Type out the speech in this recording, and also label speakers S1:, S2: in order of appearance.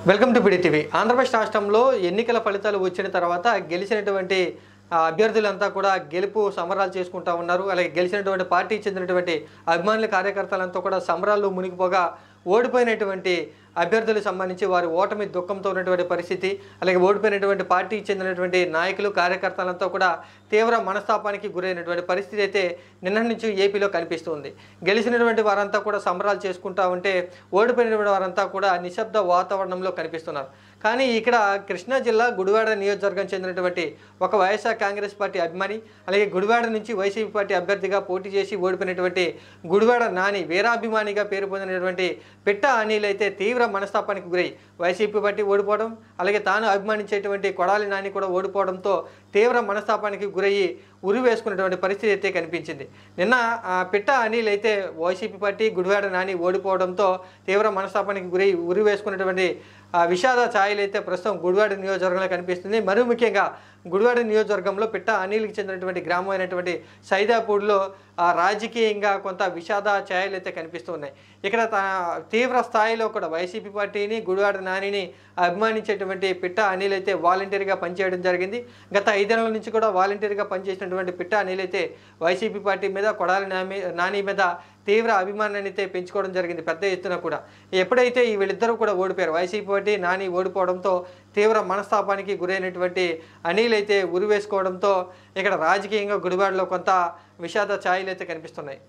S1: Welcome to TV. Andhra Pradesh రాష్ట్రంలో ఎన్నికల ఫలితాలు వచ్చిన తర్వాత గెలిచినటువంటి అభ్యర్థులంతా కూడా గెలుపు సంబరాలు చేసుకుంటా ఉన్నారు. అలాగే గెలిచినటువంటి పార్టీకి చెందినటువంటి అభిమానుల కార్యకర్తలంతా కూడా సంబరాల్లో మునిగిపోగా ఓడిపోయినటువంటి అభ్యర్థులకు సంబంధించి వారి ఓటమి దుఃఖంతో ఉన్నటువంటి పరిస్థితి, అలాగే ఓడిపోయినటువంటి పార్టీకి చెందినటువంటి నాయకులు కార్యకర్తలంతా కూడా తీవ్ర మనస్తాపానికి గురైనటువంటి పరిస్థితి అయితే నిన్న నుంచి ఏపీలో కనిపిస్తుంది. గెలిచినటువంటి వారంతా కూడా సంబరాలు చేసుకుంటా ఉంటే ఓడిపోయినటువంటి వారంతా కూడా నిశ్శబ్ద వాతావరణంలో కనిపిస్తున్నారు. కానీ ఇక్కడ కృష్ణా జిల్లా గుడివాడ నియోజకవర్గం చెందినటువంటి ఒక వైఎస్ఆర్ కాంగ్రెస్ పార్టీ అభిమాని, అలాగే గుడివాడ నుంచి వైసీపీ పార్టీ అభ్యర్థిగా పోటీ చేసి ఓడిపోయినటువంటి గుడివాడ నాని వీరాభిమానిగా పేరు పొందినటువంటి పిట్ట అనిల్ అయితే తీవ్ర మనస్తాపానికి గురై వైసీపీ పార్టీ ఓడిపోవడం, అలాగే తాను అభిమానించేటువంటి కొడాలి నాని కూడా ఓడిపోవడంతో తీవ్ర మనస్తాపానికి గురయ్యి ఉరి వేసుకున్నటువంటి పరిస్థితి అయితే కనిపించింది. నిన్న పిట్ట అనిల్ అయితే వైసీపీ పార్టీ గుడివాడ నాని ఓడిపోవడంతో తీవ్ర మనస్తాపానికి గురై ఉరి వేసుకున్నటువంటి విషాద ఛాయలు అయితే ప్రస్తుతం గుడివాడ నియోజకవర్గంలో కనిపిస్తుంది. మరీ ముఖ్యంగా గుడివాడ నియోజకవర్గంలో పిట్ట అనిల్కి చెందినటువంటి గ్రామం అయినటువంటి సైదాపూర్లో రాజకీయంగా కొంత విషాద ఛాయలు అయితే కనిపిస్తూ ఉన్నాయి. ఇక్కడ తీవ్ర స్థాయిలో కూడా వైసీపీ పార్టీని గుడివాడ నానిని అభిమానించేటువంటి పిట్ట అనిల్ అయితే వాలంటీర్గా పనిచేయడం జరిగింది. గత 5 నెలల నుంచి కూడా వాలంటీర్గా పనిచేసినటువంటి పిట్ట అనిల్ అయితే వైసీపీ పార్టీ మీద కొడాలి నాని మీద తీవ్ర అభిమానాన్ని అయితే పెంచుకోవడం జరిగింది పెద్ద ఎత్తున కూడా. ఎప్పుడైతే వీళ్ళిద్దరూ కూడా ఓడిపోయారు, వైసీపీ పార్టీ నాని ఓడిపోవడంతో తీవ్ర మనస్తాపానికి గురైనటువంటి అనిల్ అయితే ఉరి వేసుకోవడంతో ఇక్కడ రాజకీయంగా గుడివాడలో కొంత విషాద ఛాయలు అయితే కనిపిస్తున్నాయి.